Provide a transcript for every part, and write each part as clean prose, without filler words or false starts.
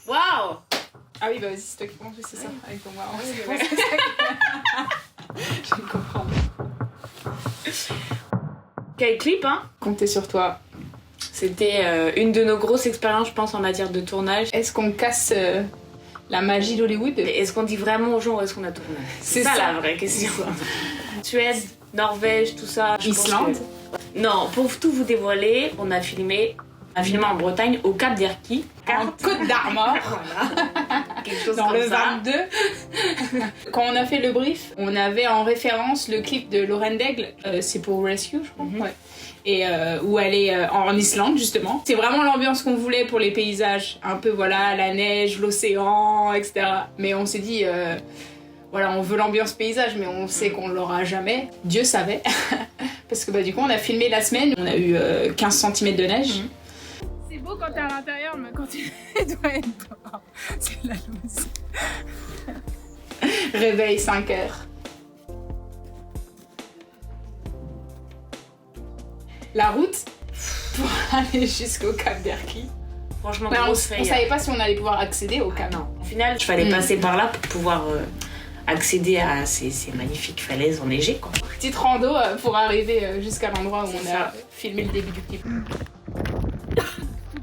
Waouh! Ah oui, bah vas-y, c'est toi qui commences, c'est ça, avec ton waouh. Je vais comprendre. Quel clip, hein? Comptez sur toi. C'était une de nos grosses expériences, je pense, en matière de tournage. Est-ce qu'on casse la magie d'Hollywood? Est-ce qu'on dit vraiment aux gens où est-ce qu'on a tourné? C'est ça la vraie question. Suède, Norvège, tout ça. Islande? Non, pour tout vous dévoiler, on a filmé en Bretagne, au Cap d'Erquy. En Côte d'Armor. Voilà. Quelque chose dans comme le ça. 22. Quand on a fait le brief, on avait en référence le clip de Lauren Daigle, c'est pour Rescue, je crois. Ouais. Et où elle est en Islande, justement. C'est vraiment l'ambiance qu'on voulait pour les paysages. Un peu, voilà, la neige, l'océan, etc. Mais on s'est dit, voilà, on veut l'ambiance paysage, mais on sait qu'on l'aura jamais. Dieu savait. Parce que bah, du coup, on a filmé la semaine, on a eu 15 cm de neige. C'est beau quand t'es à l'intérieur, mais quand tu dois être dehors, c'est la loose. Réveil 5h. La route pour aller jusqu'au Cap d'Erquy. Franchement, bah, on frayeur. savait pas si on allait pouvoir accéder au Cap. Non. Au final, il fallait passer par là pour pouvoir accéder à ces magnifiques falaises enneigées, quoi. Petite rando pour arriver jusqu'à l'endroit où on a filmé le début du clip.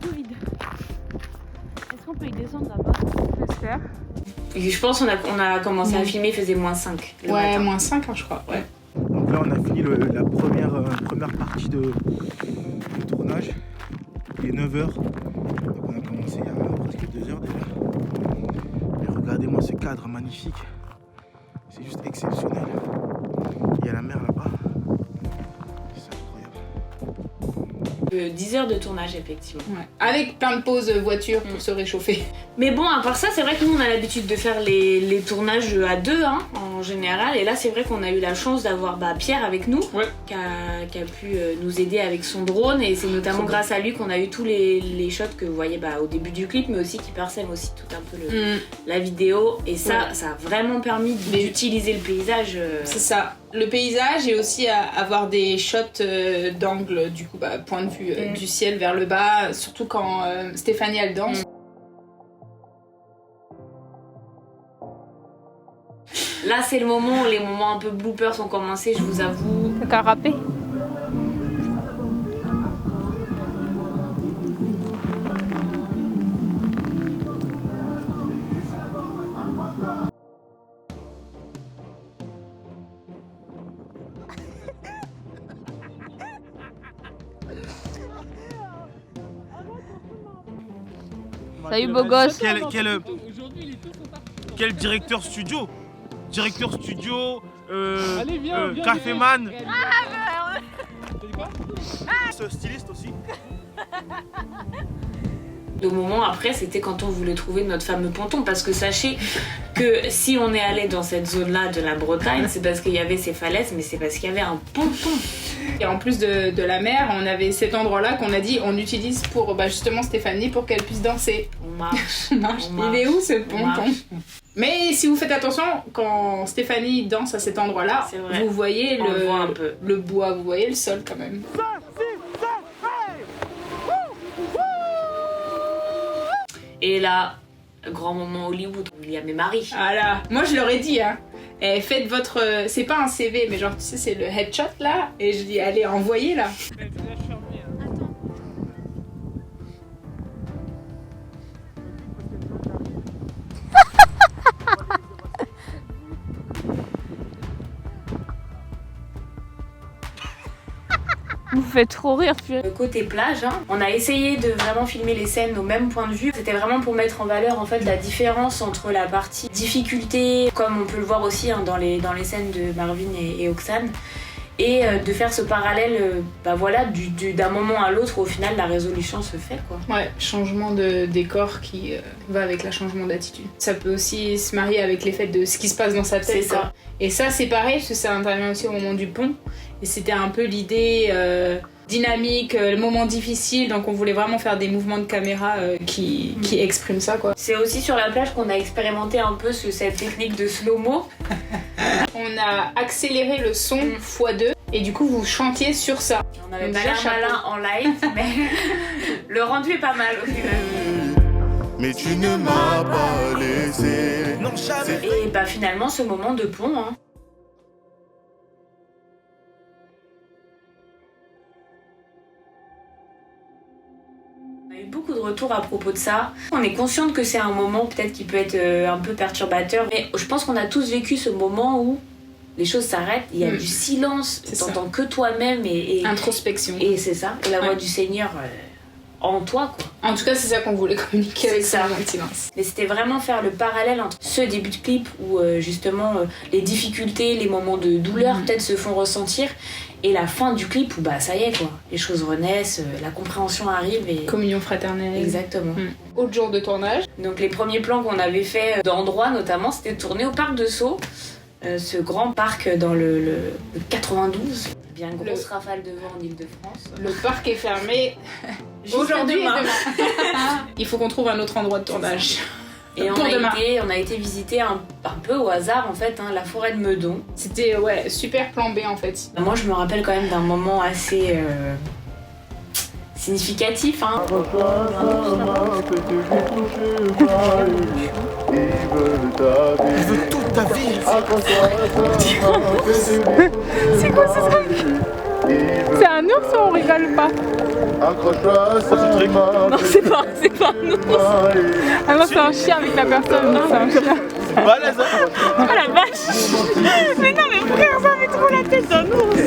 Tout vide. Est-ce qu'on peut y descendre là-bas? J'espère. Et je pense qu'on a commencé à filmer, il faisait -5 le Ouais, matin. -5, hein, je crois. Ouais. Donc là, on a fini la première partie de tournage. Il est 9h. Donc on a commencé il y a presque 2 heures déjà. Et regardez-moi ce cadre magnifique. C'est juste exceptionnel. Il y a la mer là-bas. C'est incroyable. 10 heures de tournage, effectivement. Ouais. Avec plein de pauses voiture pour se réchauffer. Mais bon, à part ça, c'est vrai que nous, on a l'habitude de faire les tournages à deux, hein, en général. Et là, c'est vrai qu'on a eu la chance d'avoir Pierre avec nous, qui a pu nous aider avec son drone. Et c'est notamment grâce à lui qu'on a eu tous les shots que vous voyez au début du clip, mais aussi qui parsèment aussi tout un peu la vidéo. Et ça, ça a vraiment permis d'utiliser le paysage. C'est ça. Le paysage et aussi avoir des shots d'angle, du coup, point de vue du ciel vers le bas, surtout quand Stéphanie elle danse. Là, c'est le moment où les moments un peu bloopers ont commencé, je vous avoue. Le carapé. Salut beau gosse. Quel directeur studio? Directeur studio, caféman. Styliste aussi. Le moment après, c'était quand on voulait trouver notre fameux ponton, parce que sachez que si on est allé dans cette zone-là de la Bretagne, c'est parce qu'il y avait ces falaises, mais c'est parce qu'il y avait un ponton. Et en plus de la mer, on avait cet endroit-là qu'on a dit on utilise pour justement Stéphanie pour qu'elle puisse danser. On marche. Il est où ce ponton? Mais si vous faites attention, quand Stéphanie danse à cet endroit-là, vous voyez le bois, vous voyez le sol quand même. Et là, grand moment Hollywood, William et Marie. Voilà, moi je leur ai dit, hein, faites votre... c'est pas un CV, mais genre tu sais, c'est le headshot là, et je dis allez, envoyez là. Vous faites trop rire, puis. Le côté plage, hein, on a essayé de vraiment filmer les scènes au même point de vue. C'était vraiment pour mettre en valeur en fait la différence entre la partie difficulté, comme on peut le voir aussi dans les scènes de Marvin et Oxane, et de faire ce parallèle, voilà, d'un moment à l'autre, au final la résolution se fait, quoi. Ouais, changement de décor qui va avec le changement d'attitude. Ça peut aussi se marier avec l'effet de ce qui se passe dans sa tête. C'est ça. Et ça c'est pareil, parce que ça intervient aussi au moment du pont. Et c'était un peu l'idée dynamique, le moment difficile, donc on voulait vraiment faire des mouvements de caméra qui expriment ça, quoi. C'est aussi sur la plage qu'on a expérimenté un peu cette technique de slow-mo. On a accéléré le son x2 et du coup vous chantiez sur ça. On avait pas l'air malin en live, mais le rendu est pas mal au final. mais tu ne m'as pas laissé. Non, jamais. Et bah finalement ce moment de plomb, hein. On a eu beaucoup de retours à propos de ça. On est consciente que c'est un moment peut-être qui peut être un peu perturbateur, mais je pense qu'on a tous vécu ce moment où les choses s'arrêtent, il y a du silence, t'entends que toi-même et introspection. Et c'est ça, et la voix du Seigneur en toi, quoi. En tout cas, c'est ça qu'on voulait communiquer avec ça, le silence. Mais c'était vraiment faire le parallèle entre ce début de clip où justement les difficultés, les moments de douleur peut-être se font ressentir, et la fin du clip où bah ça y est quoi, les choses renaissent, la compréhension arrive et... Communion fraternelle. Exactement. Autre jour de tournage. Donc les premiers plans qu'on avait fait d'endroits notamment, c'était tourné au parc de Sceaux, ce grand parc dans le 92. Bien grosse rafale de vent en Ile-de-France. Le parc est fermé aujourd'hui et demain. Il faut qu'on trouve un autre endroit de tournage. Et on a été visiter un peu au hasard en fait la forêt de Meudon. C'était super plan B en fait. Moi je me rappelle quand même d'un moment assez significatif. Hein. Il veut toute ta vie. C'est quoi ce truc? C'est un ours ou on rigole pas? Non, c'est pas un ours. Ah non, c'est un chien avec la personne. Non, c'est un chien. C'est balèze, hein. Oh la vache. Mais non, mais frère, ça fait trop la tête d'un ours.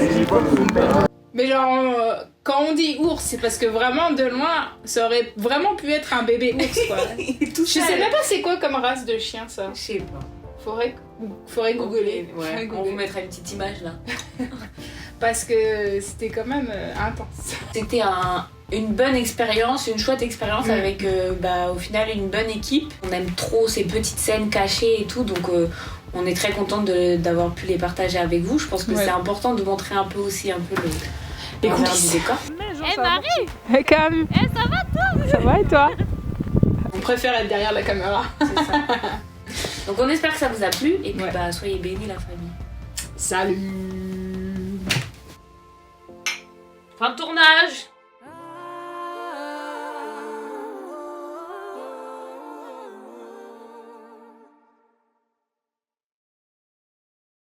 Mais genre, quand on dit ours, c'est parce que vraiment, de loin, ça aurait vraiment pu être un bébé ours, quoi. Je sais même pas c'est quoi comme race de chien, ça. Je sais pas. Faudrait googler. Ouais, on vous mettra une petite image là. Parce que c'était quand même intense. C'était une bonne expérience, une chouette expérience avec au final une bonne équipe. On aime trop ces petites scènes cachées et tout, donc on est très contente d'avoir pu les partager avec vous. Je pense que c'est important de montrer un peu aussi les coulisses du décor. Eh Marie! Eh Cam! Eh ça va toi? Ça va et toi? On préfère être derrière la caméra. C'est ça. Donc on espère que ça vous a plu et puis soyez bénis la famille. Salut! Fin de tournage!